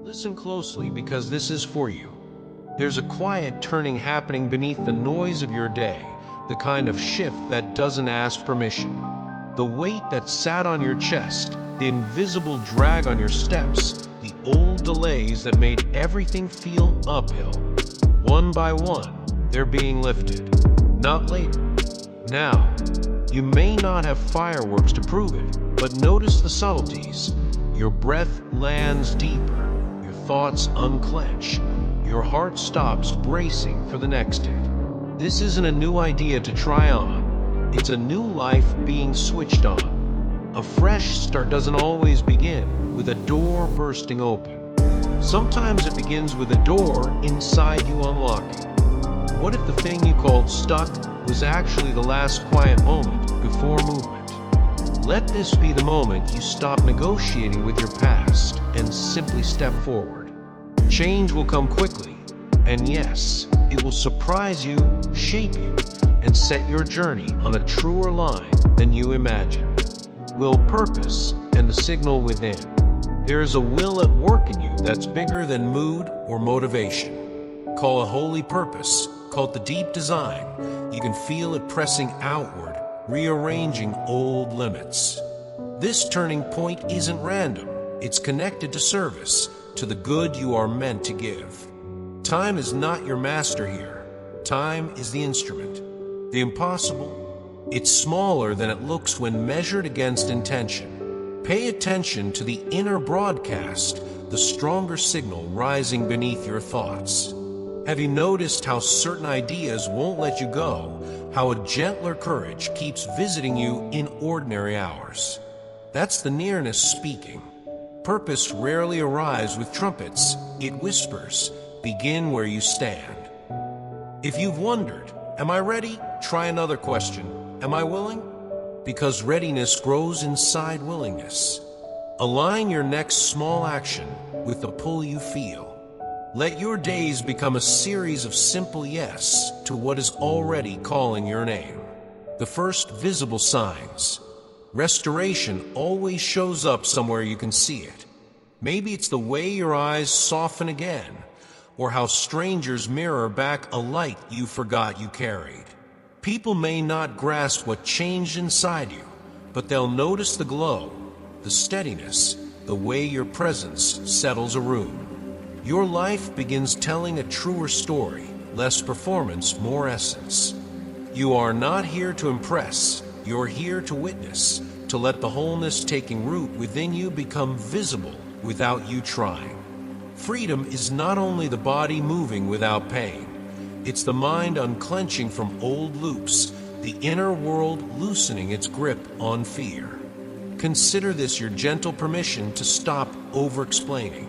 Listen closely because this is for you. There's a quiet turning happening beneath the noise of your day, the kind of shift that doesn't ask permission. The weight that sat on your chest, the invisible drag on your steps, the old delays that made everything feel uphill. One by one, they're being lifted. Not later. Now. You may not have fireworks to prove it, but notice the subtleties. Your breath lands deeper, your thoughts unclench, your heart stops bracing for the next hit. This isn't a new idea to try on. It's a new life being switched on. A fresh start doesn't always begin with a door bursting open. Sometimes it begins with a door inside you unlocking. What if the thing you called stuck was actually the last quiet moment before movement? Let this be the moment you stop negotiating with your past and simply step forward. Change will come quickly, and yes, it will surprise you, shape you, and set your journey on a truer line than you imagined. Will purpose and the signal within. There is a will at work in you that's bigger than mood or motivation. Call a holy purpose. Called the deep design. You can feel it pressing outward, rearranging old limits. This turning point isn't random. It's connected to service, to the good you are meant to give. Time is not your master here. Time is the instrument. The impossible, it's smaller than it looks when measured against intention. Pay attention to the inner broadcast, the stronger signal rising beneath your thoughts. Have you noticed how certain ideas won't let you go, how a gentler courage keeps visiting you in ordinary hours? That's the nearness speaking. Purpose rarely arrives with trumpets, it whispers, begin where you stand. If you've wondered, am I ready? Try another question, am I willing? Because readiness grows inside willingness. Align your next small action with the pull you feel. Let your days become a series of simple yes to what is already calling your name. The first visible signs. Restoration always shows up somewhere you can see it. Maybe it's the way your eyes soften again, or how strangers mirror back a light you forgot you carried. People may not grasp what changed inside you, but they'll notice the glow, the steadiness, the way your presence settles a room. Your life begins telling a truer story, less performance, more essence. You are not here to impress, you're here to witness, to let the wholeness taking root within you become visible without you trying. Freedom is not only the body moving without pain, it's the mind unclenching from old loops, the inner world loosening its grip on fear. Consider this your gentle permission to stop over-explaining.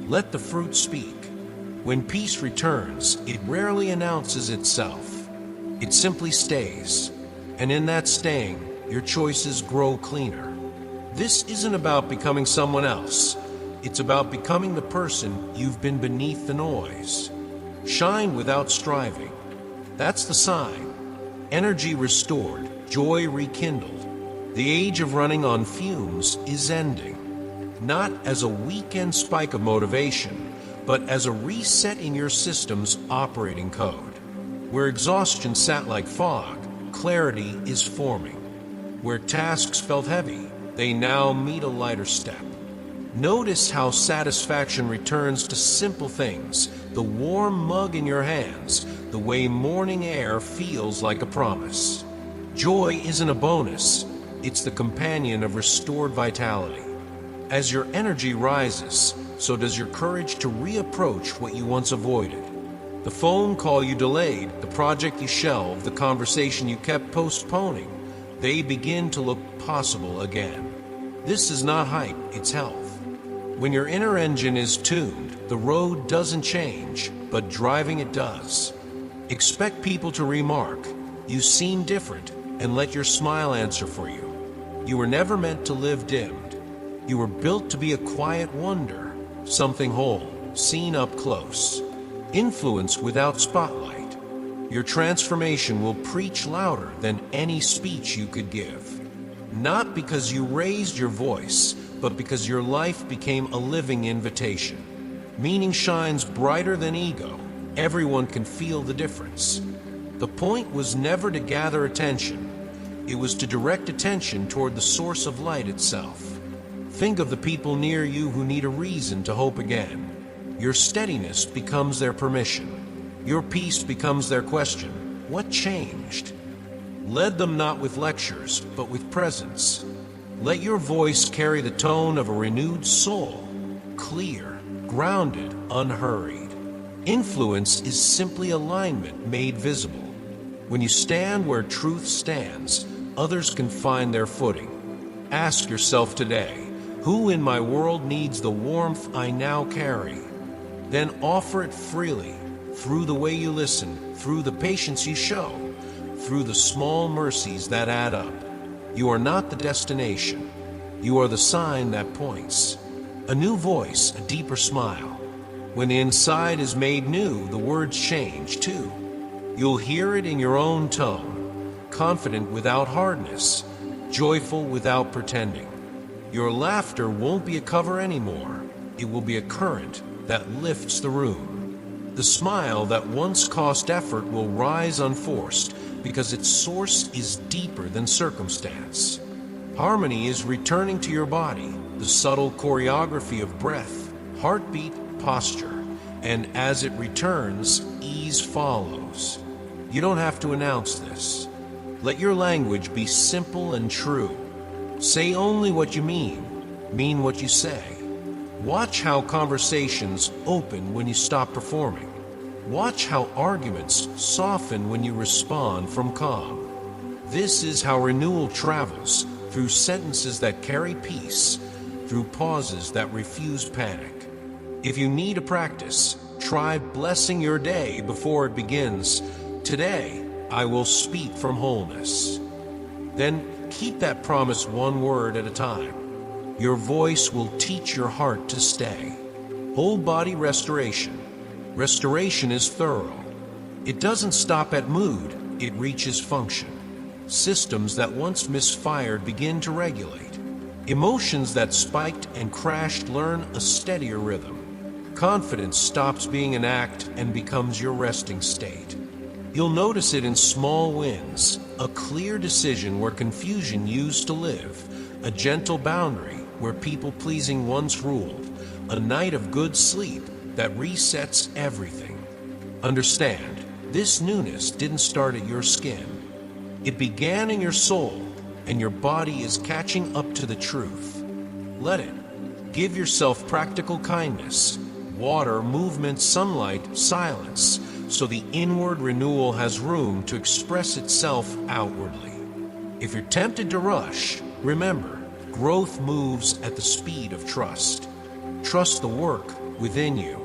Let the fruit speak. When peace returns, it rarely announces itself. It simply stays. And in that staying, your choices grow cleaner. This isn't about becoming someone else. It's about becoming the person you've been beneath the noise. Shine without striving. That's the sign. Energy restored, joy rekindled. The age of running on fumes is ending. Not as a weekend spike of motivation, but as a reset in your system's operating code. Where exhaustion sat like fog, clarity is forming. Where tasks felt heavy, they now meet a lighter step. Notice how satisfaction returns to simple things, the warm mug in your hands, the way morning air feels like a promise. Joy isn't a bonus, it's the companion of restored vitality. As your energy rises, so does your courage to reapproach what you once avoided. The phone call you delayed, the project you shelved, the conversation you kept postponing, they begin to look possible again. This is not hype, it's health. When your inner engine is tuned, the road doesn't change, but driving it does. Expect people to remark, you seem different, and let your smile answer for you. You were never meant to live dimmed. You were built to be a quiet wonder, something whole, seen up close. Influence without spotlight. Your transformation will preach louder than any speech you could give. Not because you raised your voice, but because your life became a living invitation. Meaning shines brighter than ego. Everyone can feel the difference. The point was never to gather attention. It was to direct attention toward the source of light itself. Think of the people near you who need a reason to hope again. Your steadiness becomes their permission. Your peace becomes their question. What changed? Lead them not with lectures, but with presence. Let your voice carry the tone of a renewed soul, clear, grounded, unhurried. Influence is simply alignment made visible. When you stand where truth stands, others can find their footing. Ask yourself today, who in my world needs the warmth I now carry? Then offer it freely, through the way you listen, through the patience you show, through the small mercies that add up. You are not the destination. You are the sign that points. A new voice, a deeper smile. When the inside is made new, the words change too. You'll hear it in your own tone, confident without hardness, joyful without pretending. Your laughter won't be a cover anymore. It will be a current that lifts the room. The smile that once cost effort will rise unforced because its source is deeper than circumstance. Harmony is returning to your body, the subtle choreography of breath, heartbeat, posture, and as it returns, ease follows. You don't have to announce this. Let your language be simple and true. Say only what you mean what you say. Watch how conversations open when you stop performing. Watch how arguments soften when you respond from calm. This is how renewal travels, through sentences that carry peace, through pauses that refuse panic. If you need a practice, try blessing your day before it begins. Today, I will speak from wholeness. Then keep that promise one word at a time. Your voice will teach your heart to stay. Whole body restoration. Restoration is thorough. It doesn't stop at mood, it reaches function. Systems that once misfired begin to regulate. Emotions that spiked and crashed learn a steadier rhythm. Confidence stops being an act and becomes your resting state. You'll notice it in small wins, a clear decision where confusion used to live, a gentle boundary where people-pleasing once ruled, a night of good sleep that resets everything. Understand, this newness didn't start at your skin. It began in your soul, and your body is catching up to the truth. Let it. Give yourself practical kindness, water, movement, sunlight, silence, so the inward renewal has room to express itself outwardly. If you're tempted to rush, remember, growth moves at the speed of trust. Trust the work within you.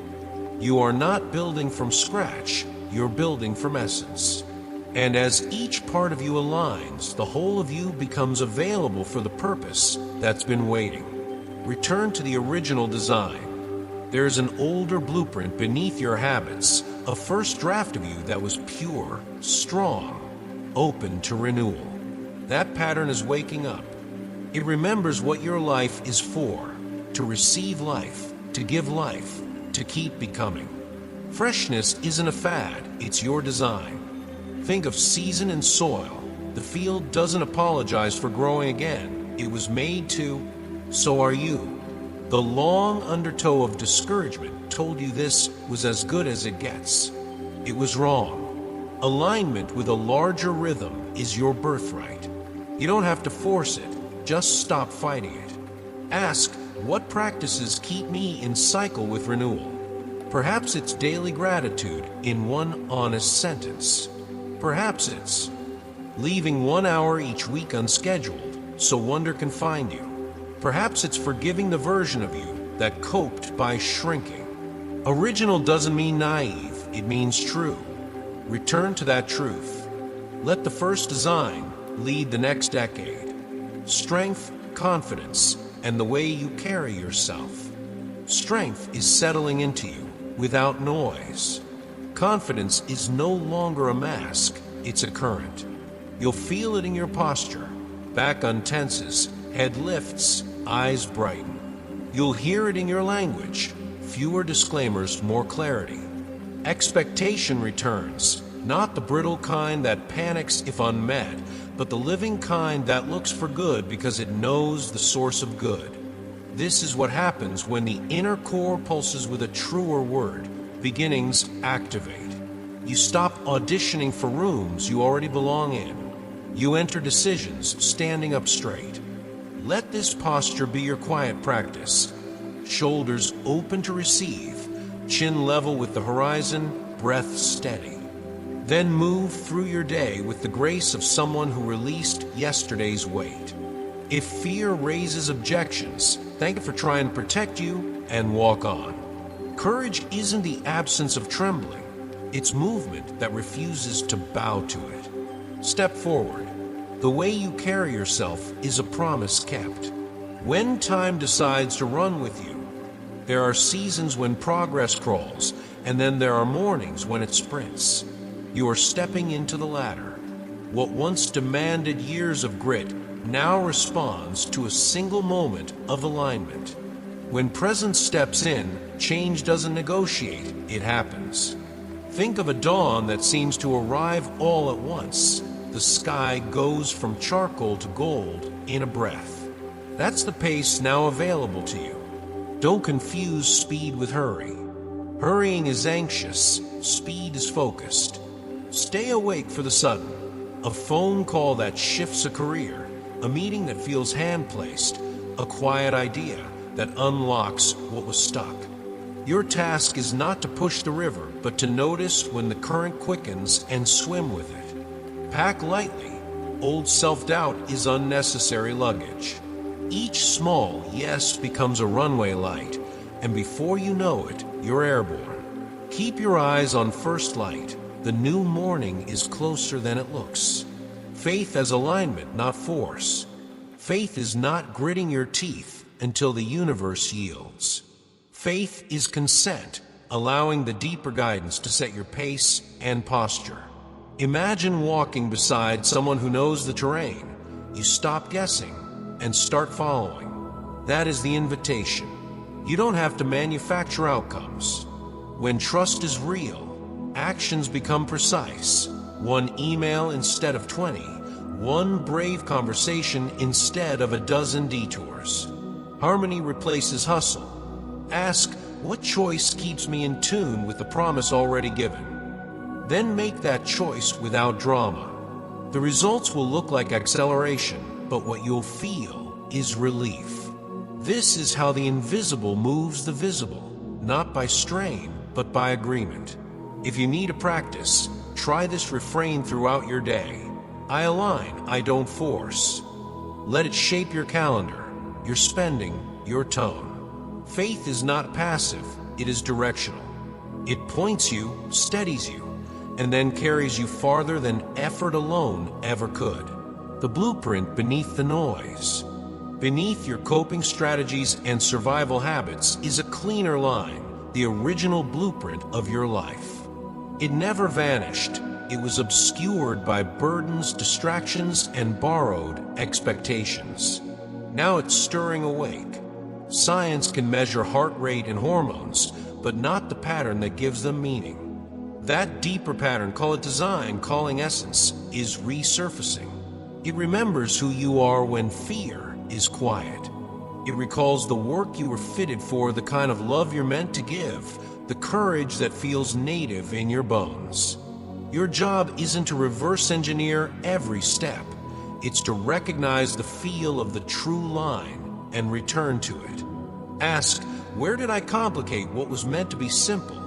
You are not building from scratch, you're building from essence. And as each part of you aligns, the whole of you becomes available for the purpose that's been waiting. Return to the original design. There's an older blueprint beneath your habits, a first draft of you that was pure, strong, open to renewal. That pattern is waking up. It remembers what your life is for, to receive life, to give life, to keep becoming. Freshness isn't a fad, it's your design. Think of season and soil. The field doesn't apologize for growing again. It was made to, so are you. The long undertow of discouragement told you this was as good as it gets. It was wrong. Alignment with a larger rhythm is your birthright. You don't have to force it, just stop fighting it. Ask, what practices keep me in cycle with renewal? Perhaps it's daily gratitude in one honest sentence. Perhaps it's leaving 1 hour each week unscheduled so wonder can find you. Perhaps it's forgiving the version of you that coped by shrinking. Original doesn't mean naive, it means true. Return to that truth. Let the first design lead the next decade. Strength, confidence, and the way you carry yourself. Strength is settling into you without noise. Confidence is no longer a mask, it's a current. You'll feel it in your posture. Back untenses, head lifts, eyes brighten. You'll hear it in your language. Fewer disclaimers, more clarity. Expectation returns, not the brittle kind that panics if unmet, but the living kind that looks for good because it knows the source of good. This is what happens when the inner core pulses with a truer word. Beginnings activate. You stop auditioning for rooms you already belong in. You enter decisions standing up straight. Let this posture be your quiet practice. Shoulders open to receive, chin level with the horizon, breath steady. Then move through your day with the grace of someone who released yesterday's weight. If fear raises objections, thank it for trying to protect you and walk on. Courage isn't the absence of trembling. It's movement that refuses to bow to it. Step forward. The way you carry yourself is a promise kept. When time decides to run with you, there are seasons when progress crawls, and then there are mornings when it sprints. You are stepping into the ladder. What once demanded years of grit now responds to a single moment of alignment. When presence steps in, change doesn't negotiate, it happens. Think of a dawn that seems to arrive all at once. The sky goes from charcoal to gold in a breath. That's the pace now available to you. Don't confuse speed with hurry. Hurrying is anxious, speed is focused. Stay awake for the sudden. A phone call that shifts a career, a meeting that feels hand-placed, a quiet idea that unlocks what was stuck. Your task is not to push the river, but to notice when the current quickens and swim with it. Pack lightly. Old self-doubt is unnecessary luggage. Each small yes becomes a runway light, and before you know it, you're airborne. Keep your eyes on first light. The new morning is closer than it looks. Faith as alignment, not force. Faith is not gritting your teeth until the universe yields. Faith is consent, allowing the deeper guidance to set your pace and posture. Imagine walking beside someone who knows the terrain. You stop guessing and start following. That is the invitation. You don't have to manufacture outcomes. When trust is real, actions become precise. One email instead of 20. One brave conversation instead of a dozen detours. Harmony replaces hustle. Ask, what choice keeps me in tune with the promise already given? Then make that choice without drama. The results will look like acceleration, but what you'll feel is relief. This is how the invisible moves the visible, not by strain, but by agreement. If you need a practice, try this refrain throughout your day. I align, I don't force. Let it shape your calendar, your spending, your tone. Faith is not passive, it is directional. It points you, steadies you, and then carries you farther than effort alone ever could. The blueprint beneath the noise. Beneath your coping strategies and survival habits is a cleaner line, the original blueprint of your life. It never vanished. It was obscured by burdens, distractions, and borrowed expectations. Now it's stirring awake. Science can measure heart rate and hormones, but not the pattern that gives them meaning. That deeper pattern, call it design, calling essence, is resurfacing. It remembers who you are when fear is quiet. It recalls the work you were fitted for, the kind of love you're meant to give, the courage that feels native in your bones. Your job isn't to reverse engineer every step. It's to recognize the feel of the true line and return to it. Ask, where did I complicate what was meant to be simple?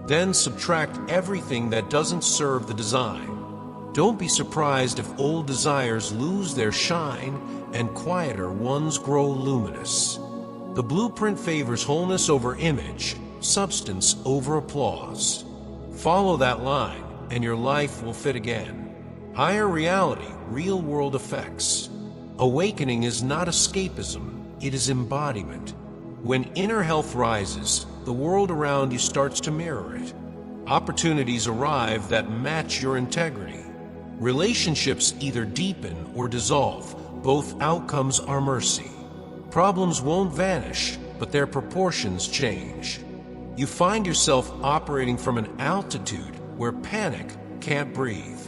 Then subtract everything that doesn't serve the design. Don't be surprised if old desires lose their shine and quieter ones grow luminous. The blueprint favors wholeness over image, substance over applause. Follow that line, and your life will fit again. Higher reality, real-world effects. Awakening is not escapism, it is embodiment. When inner health rises, the world around you starts to mirror it. Opportunities arrive that match your integrity. Relationships either deepen or dissolve. Both outcomes are mercy. Problems won't vanish, but their proportions change. You find yourself operating from an altitude where panic can't breathe.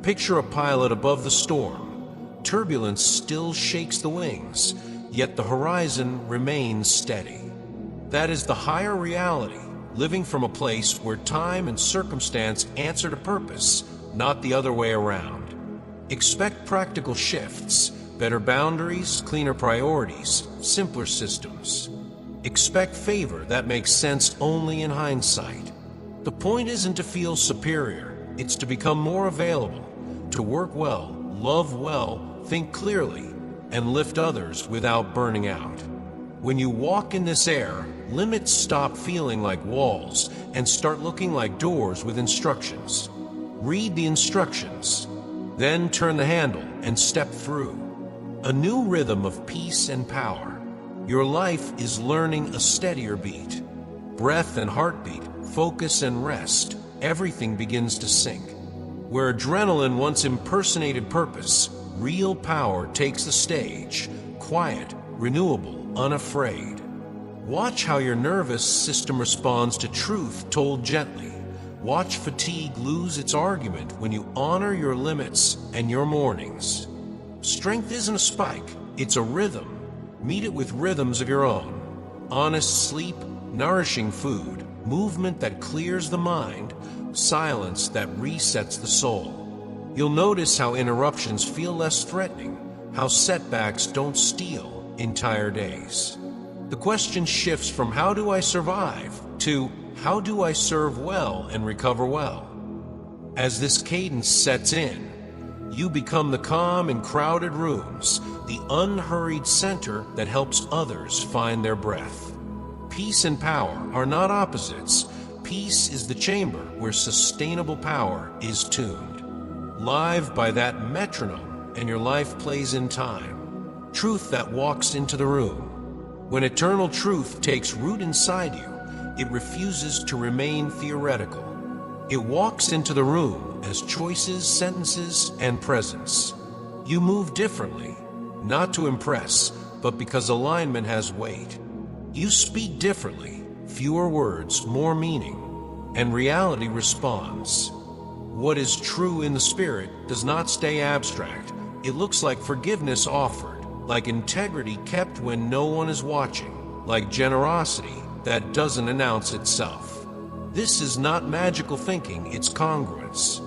Picture a pilot above the storm. Turbulence still shakes the wings, yet the horizon remains steady. That is the higher reality, living from a place where time and circumstance answer to purpose, not the other way around. Expect practical shifts, better boundaries, cleaner priorities, simpler systems. Expect favor that makes sense only in hindsight. The point isn't to feel superior, it's to become more available, to work well, love well, think clearly, and lift others without burning out. When you walk in this air, limits stop feeling like walls and start looking like doors with instructions. Read the instructions, then turn the handle and step through. A new rhythm of peace and power. Your life is learning a steadier beat. Breath and heartbeat, focus and rest, everything begins to sync. Where adrenaline once impersonated purpose, real power takes the stage, quiet, renewable, unafraid. Watch how your nervous system responds to truth told gently. Watch fatigue lose its argument when you honor your limits and your mornings. Strength isn't a spike, it's a rhythm. Meet it with rhythms of your own. Honest sleep, nourishing food, movement that clears the mind, silence that resets the soul. You'll notice how interruptions feel less threatening, how setbacks don't steal entire days. The question shifts from how do I survive to how do I serve well and recover well? As this cadence sets in, you become the calm in crowded rooms, the unhurried center that helps others find their breath. Peace and power are not opposites. Peace is the chamber where sustainable power is tuned. Live by that metronome, and your life plays in time. Truth that walks into the room. When eternal truth takes root inside you, it refuses to remain theoretical. It walks into the room as choices, sentences, and presence. You move differently, not to impress, but because alignment has weight. You speak differently, fewer words, more meaning, and reality responds. What is true in the spirit does not stay abstract. It looks like forgiveness offered, like integrity kept when no one is watching, like generosity that doesn't announce itself. This is not magical thinking, it's congruence.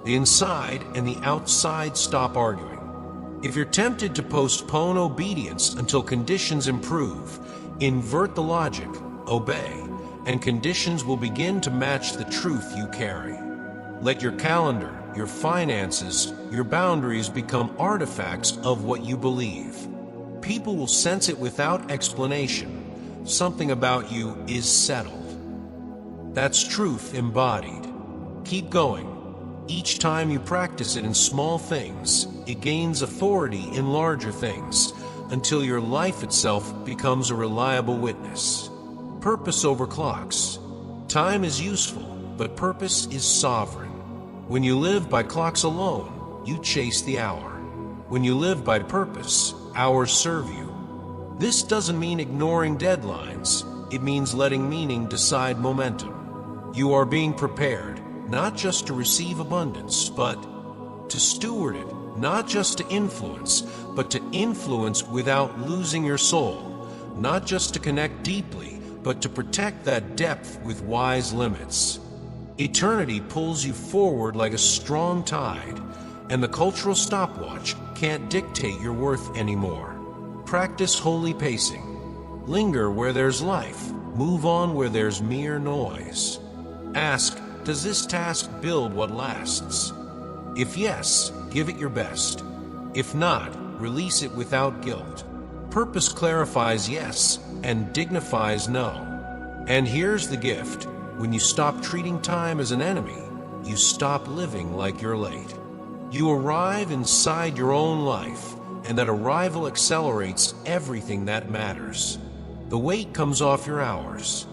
The inside and the outside stop arguing. If you're tempted to postpone obedience until conditions improve, invert the logic, obey, and conditions will begin to match the truth you carry. Let your calendar, your finances, your boundaries become artifacts of what you believe. People will sense it without explanation. Something about you is settled. That's truth embodied. Keep going. Each time you practice it in small things, it gains authority in larger things, until your life itself becomes a reliable witness. Purpose over clocks. Time is useful, but purpose is sovereign. When you live by clocks alone, you chase the hour. When you live by purpose, hours serve you. This doesn't mean ignoring deadlines. It means letting meaning decide momentum. You are being prepared, not just to receive abundance, but to steward it, not just to influence, but to influence without losing your soul, not just to connect deeply, but to protect that depth with wise limits. Eternity pulls you forward like a strong tide, and the cultural stopwatch can't dictate your worth anymore. Practice holy pacing. Linger where there's life. Move on where there's mere noise. Ask, does this task build what lasts? If yes, give it your best. If not, release it without guilt. Purpose clarifies yes and dignifies no. And here's the gift. When you stop treating time as an enemy, you stop living like you're late. You arrive inside your own life, and that arrival accelerates everything that matters. The weight comes off your hours.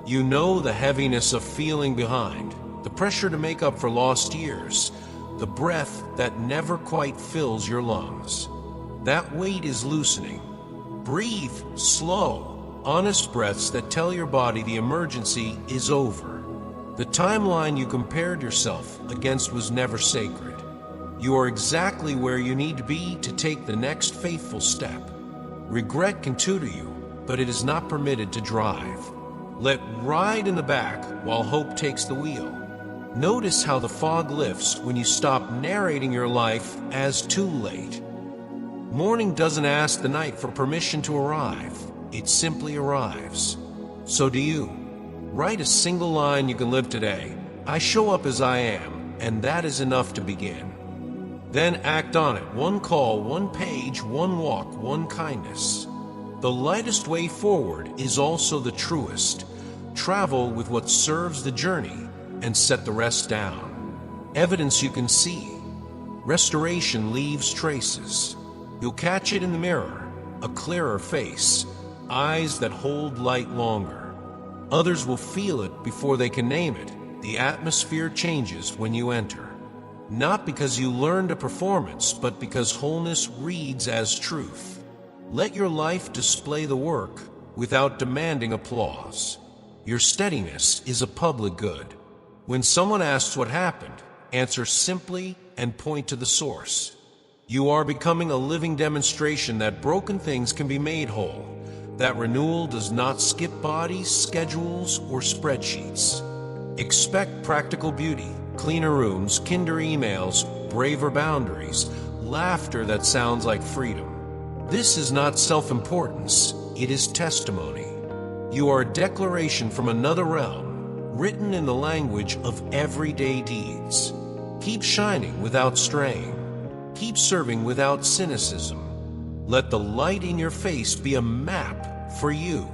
You know the heaviness of feeling behind, the pressure to make up for lost years, the breath that never quite fills your lungs. That weight is loosening. Breathe slow, honest breaths that tell your body the emergency is over. The timeline you compared yourself against was never sacred. You are exactly where you need to be to take the next faithful step. Regret can tutor you, but it is not permitted to drive. Let ride in the back while hope takes the wheel. Notice how the fog lifts when you stop narrating your life as too late. Morning doesn't ask the night for permission to arrive. It simply arrives. So do you. Write a single line you can live today. I show up as I am, and that is enough to begin. Then act on it. One call, one page, one walk, one kindness. The lightest way forward is also the truest. Travel with what serves the journey and set the rest down. Evidence you can see. Restoration leaves traces. You'll catch it in the mirror, a clearer face, eyes that hold light longer. Others will feel it before they can name it. The atmosphere changes when you enter. Not because you learned a performance, but because wholeness reads as truth. Let your life display the work without demanding applause. Your steadiness is a public good. When someone asks what happened, answer simply and point to the source. You are becoming a living demonstration that broken things can be made whole, that renewal does not skip bodies, schedules, or spreadsheets. Expect practical beauty, cleaner rooms, kinder emails, braver boundaries, laughter that sounds like freedom. This is not self-importance, it is testimony. You are a declaration from another realm, written in the language of everyday deeds. Keep shining without straying. Keep serving without cynicism. Let the light in your face be a map for you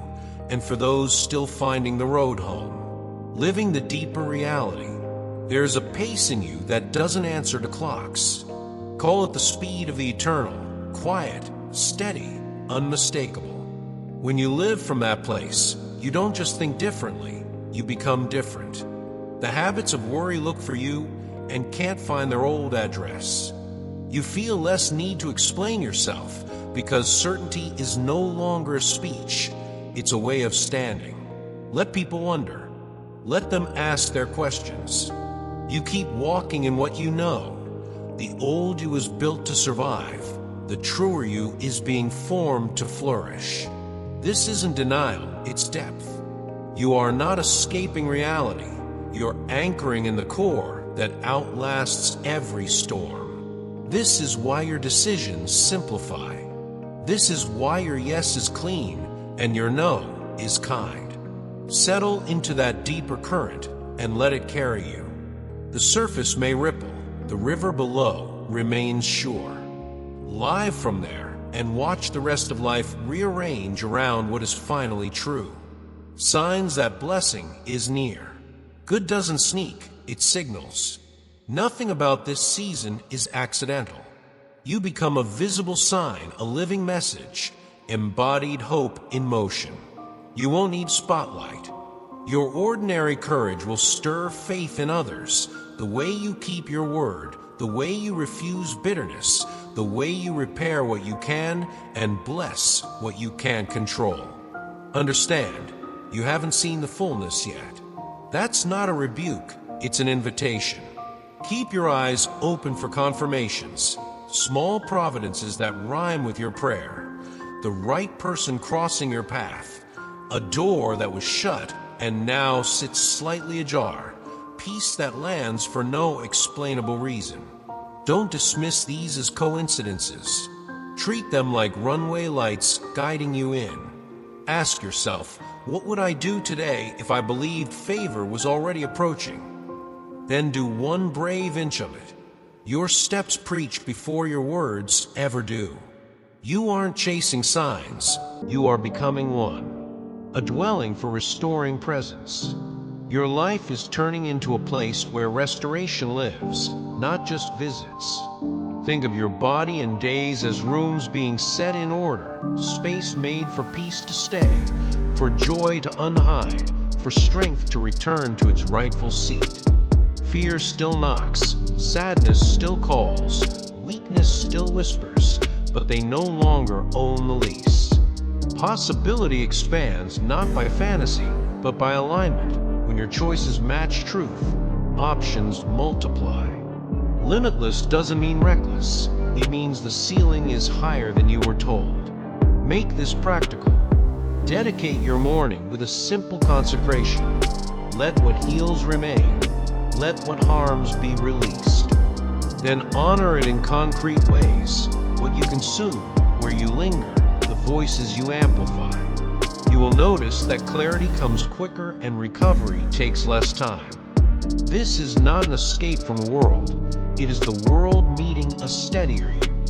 and for those still finding the road home. Living the deeper reality. There's a pace in you that doesn't answer to clocks. Call it the speed of the eternal, quiet, steady, unmistakable. When you live from that place, you don't just think differently, you become different. The habits of worry look for you and can't find their old address. You feel less need to explain yourself because certainty is no longer a speech, it's a way of standing. Let people wonder. Let them ask their questions. You keep walking in what you know. The old you is built to survive. The truer you is being formed to flourish. This isn't denial, it's depth. You are not escaping reality. You're anchoring in the core that outlasts every storm. This is why your decisions simplify. This is why your yes is clean and your no is kind. Settle into that deeper current and let it carry you. The surface may ripple, the river below remains sure. Live from there and watch the rest of life rearrange around what is finally true. Signs that blessing is near. Good doesn't sneak, it signals. Nothing about this season is accidental. You become a visible sign, a living message, embodied hope in motion. You won't need spotlight. Your ordinary courage will stir faith in others. The way you keep your word, the way you refuse bitterness, the way you repair what you can and bless what you can't control. Understand, you haven't seen the fullness yet. That's not a rebuke, it's an invitation. Keep your eyes open for confirmations, small providences that rhyme with your prayer, the right person crossing your path, a door that was shut and now sits slightly ajar, peace that lands for no explainable reason. Don't dismiss these as coincidences. Treat them like runway lights guiding you in. Ask yourself, what would I do today if I believed favor was already approaching? Then do one brave inch of it. Your steps preach before your words ever do. You aren't chasing signs, you are becoming one. A dwelling for restoring presence. Your life is turning into a place where restoration lives, not just visits. Think of your body and days as rooms being set in order, space made for peace to stay, for joy to unhide, for strength to return to its rightful seat. Fear still knocks, sadness still calls, weakness still whispers, but they no longer own the lease. Possibility expands not by fantasy, but by alignment. When your choices match truth, options multiply. Limitless doesn't mean reckless. It means the ceiling is higher than you were told. Make this practical. Dedicate your morning with a simple consecration. Let what heals remain. Let what harms be released. Then honor it in concrete ways. What you consume, where you linger, the voices you amplify. You will notice that clarity comes quicker and recovery takes less time. This is not an escape from the world. It is the world meeting a steadier you.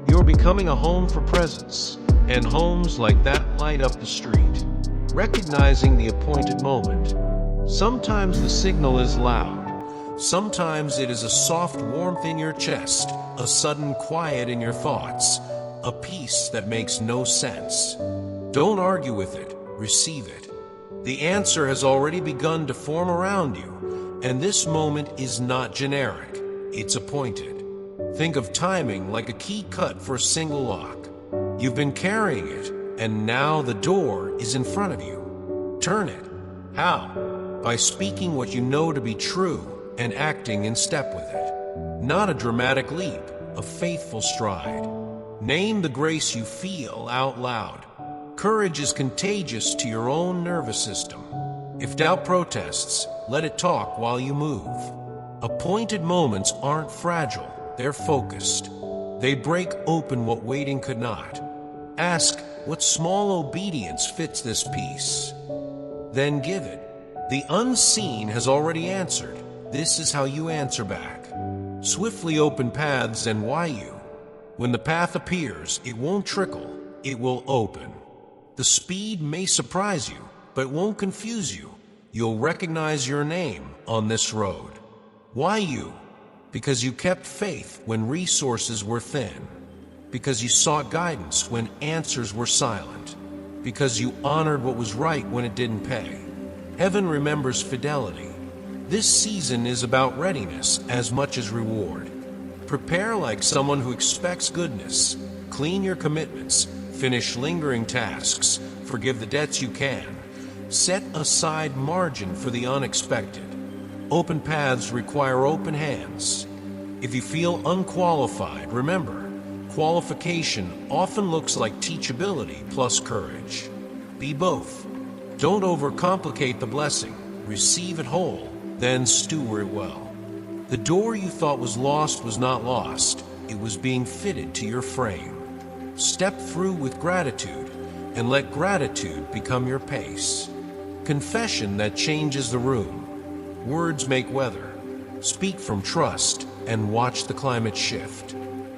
You're becoming a home for presence, and homes like that light up the street. Recognizing the appointed moment. Sometimes the signal is loud. Sometimes it is a soft warmth in your chest, a sudden quiet in your thoughts, a peace that makes no sense. Don't argue with it, receive it. The answer has already begun to form around you, and this moment is not generic, it's appointed. Think of timing like a key cut for a single lock. You've been carrying it, and now the door is in front of you. Turn it. How? By speaking what you know to be true and acting in step with it. Not a dramatic leap, a faithful stride. Name the grace you feel out loud. Courage is contagious to your own nervous system. If doubt protests, let it talk while you move. Appointed moments aren't fragile, they're focused. They break open what waiting could not. Ask, what small obedience fits this piece? Then give it. The unseen has already answered. This is how you answer back. Swiftly open paths and why you. When the path appears, it won't trickle, it will open. The speed may surprise you, but it won't confuse you. You'll recognize your name on this road. Why you? Because you kept faith when resources were thin. Because you sought guidance when answers were silent. Because you honored what was right when it didn't pay. Heaven remembers fidelity. This season is about readiness as much as reward. Prepare like someone who expects goodness. Clean your commitments. Finish lingering tasks. Forgive the debts you can. Set aside margin for the unexpected. Open paths require open hands. If you feel unqualified, remember, qualification often looks like teachability plus courage. Be both. Don't overcomplicate the blessing. Receive it whole, then steward it well. The door you thought was not lost. It was being fitted to your frame. Step through with gratitude, and let gratitude become your pace. Confession that changes the room. Words make weather. Speak from trust and watch the climate shift.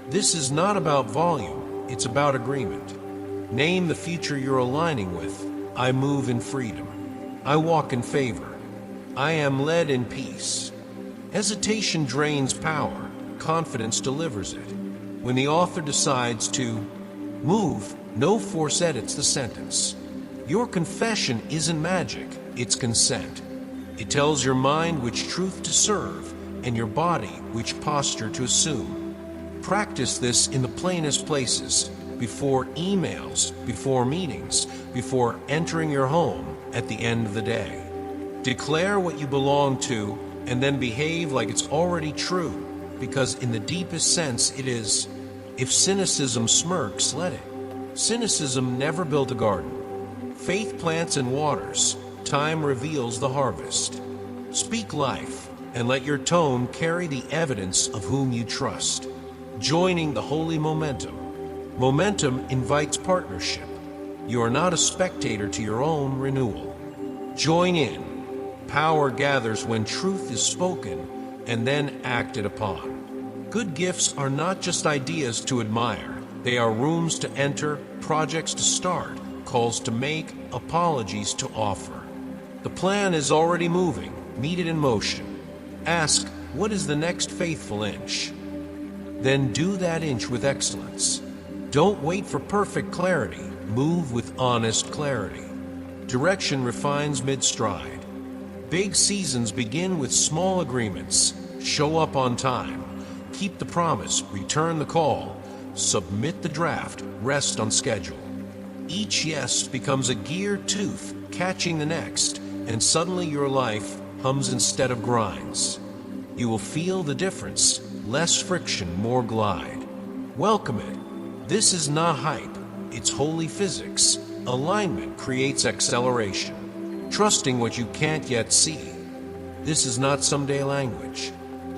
This is not about volume, it's about agreement. Name the future you're aligning with. I move in freedom. I walk in favor. I am led in peace. Hesitation drains power. Confidence delivers it. When the author decides to move, no force edits the sentence. Your confession isn't magic, it's consent. It tells your mind which truth to serve and your body which posture to assume. Practice this in the plainest places, before emails, before meetings, before entering your home at the end of the day. Declare what you belong to and then behave like it's already true, because in the deepest sense it is. If cynicism smirks, let it. Cynicism never built a garden. Faith plants and waters. Time reveals the harvest. Speak life, and let your tone carry the evidence of whom you trust. Joining the holy momentum. Momentum invites partnership. You are not a spectator to your own renewal. Join in. Power gathers when truth is spoken and then acted upon. Good gifts are not just ideas to admire. They are rooms to enter, projects to start, calls to make, apologies to offer. The plan is already moving. Meet it in motion. Ask, what is the next faithful inch? Then do that inch with excellence. Don't wait for perfect clarity. Move with honest clarity. Direction refines mid-stride. Big seasons begin with small agreements. Show up on time. Keep the promise. Return the call. Submit the draft. Rest on schedule. Each yes becomes a geared tooth catching the next, and suddenly your life hums instead of grinds. You will feel the difference, less friction, more glide. Welcome it. This is not hype, it's holy physics. Alignment creates acceleration, trusting what you can't yet see. This is not someday language.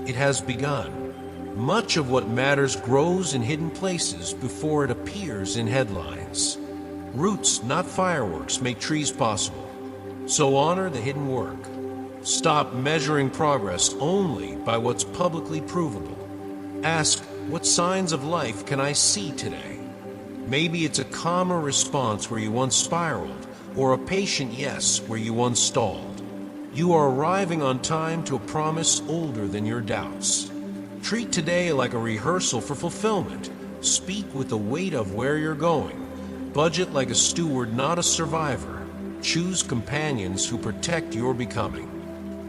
It has begun. Much of what matters grows in hidden places before it appears in headlines. Roots, not fireworks, make trees possible. So honor the hidden work. Stop measuring progress only by what's publicly provable. Ask, what signs of life can I see today? Maybe it's a calmer response where you once spiraled, or a patient yes where you once stalled. You are arriving on time to a promise older than your doubts. Treat today like a rehearsal for fulfillment. Speak with the weight of where you're going. Budget like a steward, not a survivor. Choose companions who protect your becoming.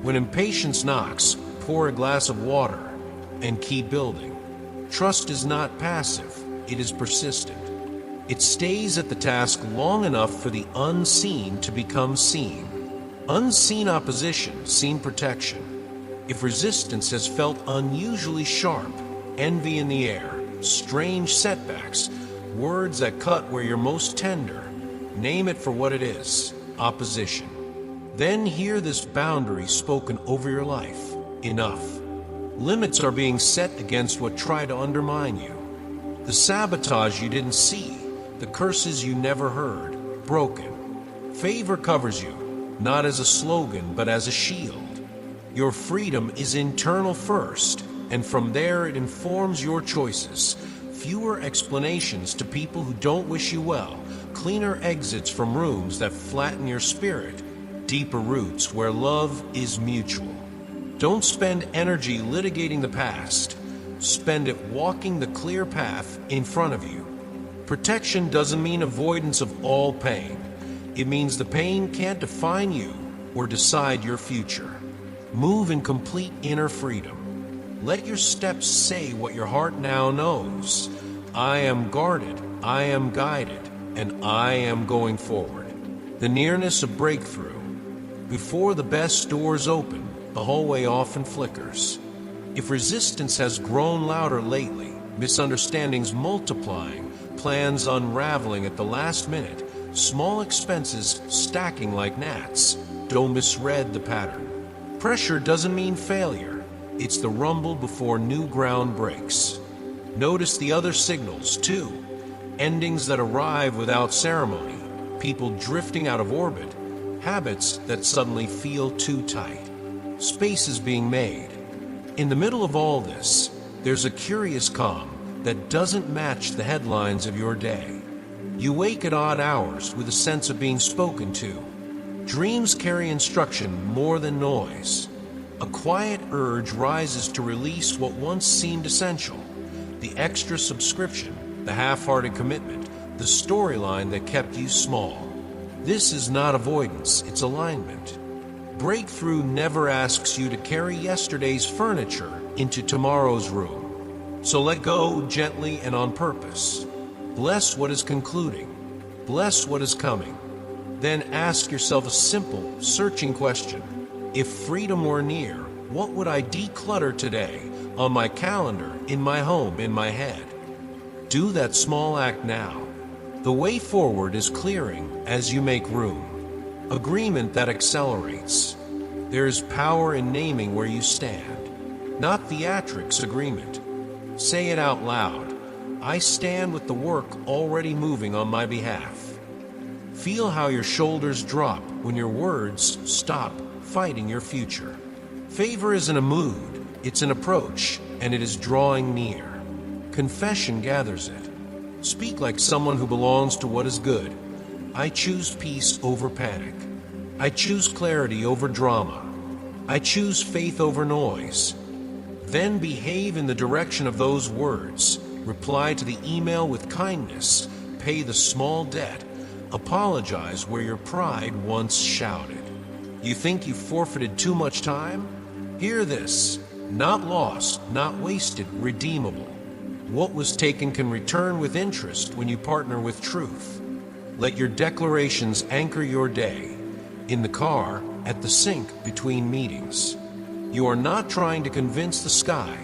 When impatience knocks, pour a glass of water and keep building. Trust is not passive, it is persistent. It stays at the task long enough for the unseen to become seen. Unseen opposition, seen protection. If resistance has felt unusually sharp, envy in the air, strange setbacks, words that cut where you're most tender, name it for what it is, opposition. Then hear this boundary spoken over your life. Enough. Limits are being set against what tried to undermine you. The sabotage you didn't see, the curses you never heard, broken. Favor covers you, not as a slogan, but as a shield. Your freedom is internal first, and from there it informs your choices. Fewer explanations to people who don't wish you well, cleaner exits from rooms that flatten your spirit, deeper roots where love is mutual. Don't spend energy litigating the past. Spend it walking the clear path in front of you. Protection doesn't mean avoidance of all pain. It means the pain can't define you or decide your future. Move in complete inner freedom. Let your steps say what your heart now knows. I am guarded, I am guided, and I am going forward. The nearness of breakthrough. Before the best doors open, the hallway often flickers. If resistance has grown louder lately, misunderstandings multiplying, plans unraveling at the last minute, small expenses stacking like gnats, don't misread the pattern. Pressure doesn't mean failure. It's the rumble before new ground breaks. Notice the other signals, too. Endings that arrive without ceremony, people drifting out of orbit, habits that suddenly feel too tight. Spaces being made. In the middle of all this, there's a curious calm that doesn't match the headlines of your day. You wake at odd hours with a sense of being spoken to. Dreams carry instruction more than noise. A quiet urge rises to release what once seemed essential. The extra subscription, the half-hearted commitment, the storyline that kept you small. This is not avoidance, it's alignment. Breakthrough never asks you to carry yesterday's furniture into tomorrow's room. So let go gently and on purpose. Bless what is concluding. Bless what is coming. Then ask yourself a simple, searching question. If freedom were near, what would I declutter today, on my calendar, in my home, in my head? Do that small act now. The way forward is clearing as you make room. Agreement that accelerates. There is power in naming where you stand. Not theatrics agreement. Say it out loud. I stand with the work already moving on my behalf. Feel how your shoulders drop when your words stop fighting your future. Favor isn't a mood, it's an approach, and it is drawing near. Confession gathers it. Speak like someone who belongs to what is good. I choose peace over panic. I choose clarity over drama. I choose faith over noise. Then behave in the direction of those words. Reply to the email with kindness. Pay the small debt. Apologize where your pride once shouted. You think you forfeited too much time? Hear this. Not lost, not wasted, redeemable. What was taken can return with interest when you partner with truth. Let your declarations anchor your day. In the car, at the sink, between meetings. You are not trying to convince the sky.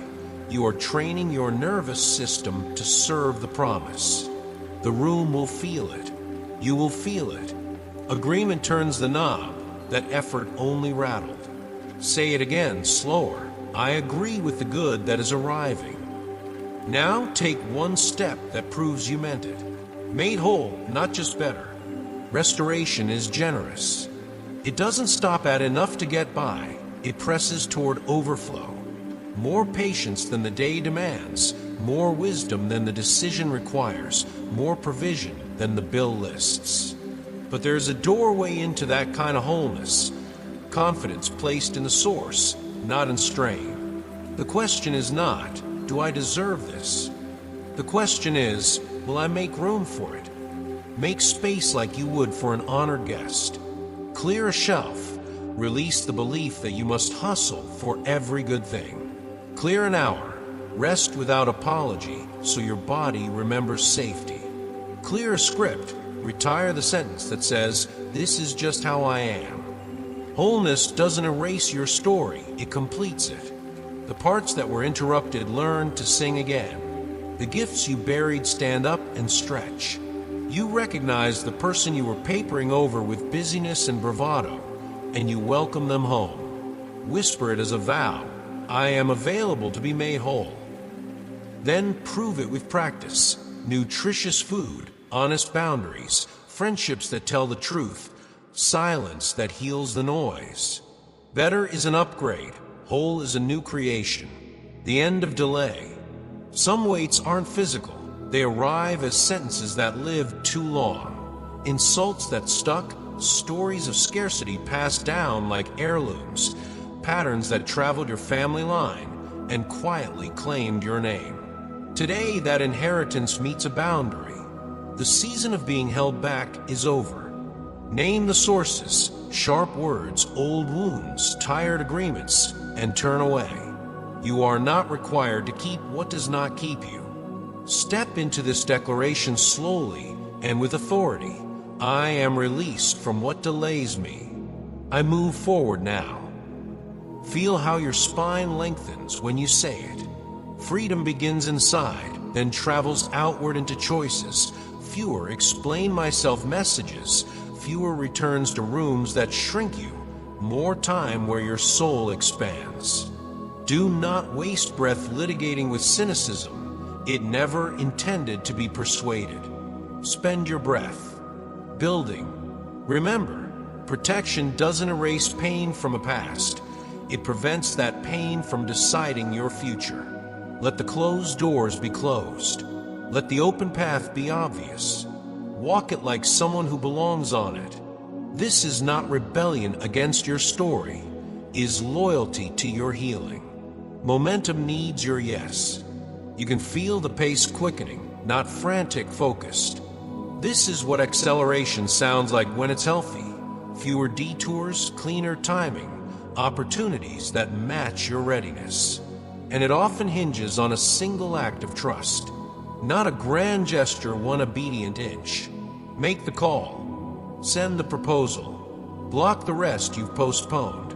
You are training your nervous system to serve the promise. The room will feel it. You will feel it. Agreement turns the knob that effort only rattled. Say it again, slower. I agree with the good that is arriving. Now take one step that proves you meant it. Made whole, not just better. Restoration is generous. It doesn't stop at enough to get by. It presses toward overflow. More patience than the day demands, more wisdom than the decision requires, more provision than the bill lists. But there's a doorway into that kind of wholeness. Confidence placed in the source, not in strain. The question is not, do I deserve this? The question is, will I make room for it? Make space like you would for an honored guest. Clear a shelf. Release the belief that you must hustle for every good thing. Clear an hour. Rest without apology so your body remembers safety. Clear a script. Retire the sentence that says, "This is just how I am." Wholeness doesn't erase your story, it completes it. The parts that were interrupted learn to sing again. The gifts you buried stand up and stretch. You recognize the person you were papering over with busyness and bravado, and you welcome them home. Whisper it as a vow, "I am available to be made whole." Then prove it with practice. Nutritious food, honest boundaries, friendships that tell the truth, silence that heals the noise. Better is an upgrade. Whole is a new creation. The end of delay. Some weights aren't physical. They arrive as sentences that lived too long. Insults that stuck, stories of scarcity passed down like heirlooms, patterns that traveled your family line and quietly claimed your name. Today, that inheritance meets a boundary. The season of being held back is over. Name the sources, sharp words, old wounds, tired agreements, and turn away. You are not required to keep what does not keep you. Step into this declaration slowly and with authority. I am released from what delays me. I move forward now. Feel how your spine lengthens when you say it. Freedom begins inside, then travels outward into choices. Fewer explain myself messages, fewer returns to rooms that shrink you, more time where your soul expands. Do not waste breath litigating with cynicism. It never intended to be persuaded. Spend your breath. Building. Remember, protection doesn't erase pain from a past. It prevents that pain from deciding your future. Let the closed doors be closed. Let the open path be obvious. Walk it like someone who belongs on it. This is not rebellion against your story. It is loyalty to your healing. Momentum needs your yes. You can feel the pace quickening, not frantic focused. This is what acceleration sounds like when it's healthy. Fewer detours, cleaner timing, opportunities that match your readiness. And it often hinges on a single act of trust. Not a grand gesture, one obedient inch. Make the call. Send the proposal. Block the rest you've postponed.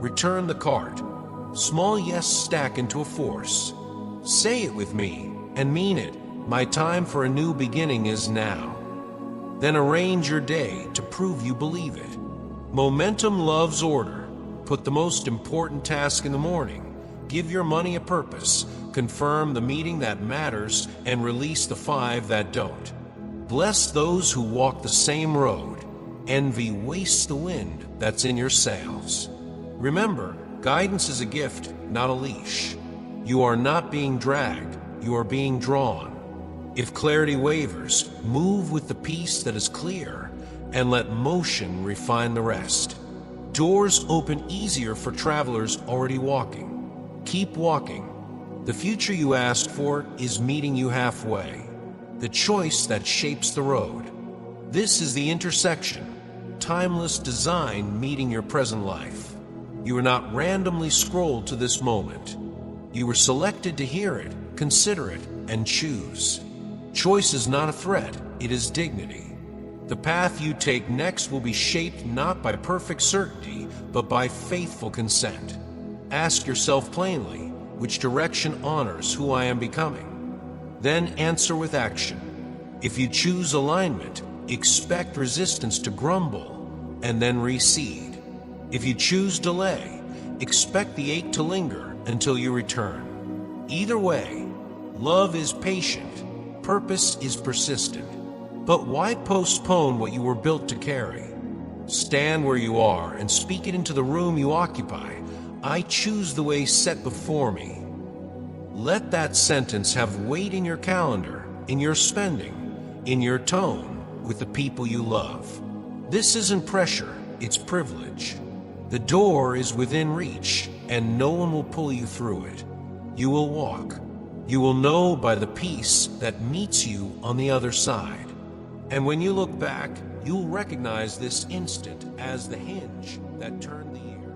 Return the cart. Small yes stack into a force. Say it with me and mean it. My time for a new beginning is now. Then arrange your day to prove you believe it. Momentum loves order. Put the most important task in the morning. Give your money a purpose. Confirm the meeting that matters and release the 5 that don't. Bless those who walk the same road. Envy wastes the wind that's in your sails. Remember, guidance is a gift, not a leash. You are not being dragged, you are being drawn. If clarity wavers, move with the peace that is clear, and let motion refine the rest. Doors open easier for travelers already walking. Keep walking. The future you asked for is meeting you halfway. The choice that shapes the road. This is the intersection. Timeless design meeting your present life. You were not randomly scrolled to this moment. You were selected to hear it, consider it, and choose. Choice is not a threat, it is dignity. The path you take next will be shaped not by perfect certainty, but by faithful consent. Ask yourself plainly, which direction honors who I am becoming? Then answer with action. If you choose alignment, expect resistance to grumble and then recede. If you choose delay, expect the ache to linger until you return. Either way, love is patient, purpose is persistent. But why postpone what you were built to carry? Stand where you are and speak it into the room you occupy. I choose the way set before me. Let that sentence have weight in your calendar, in your spending, in your tone with the people you love. This isn't pressure, it's privilege. The door is within reach, and no one will pull you through it. You will walk. You will know by the peace that meets you on the other side. And when you look back, you'll recognize this instant as the hinge that turned the year.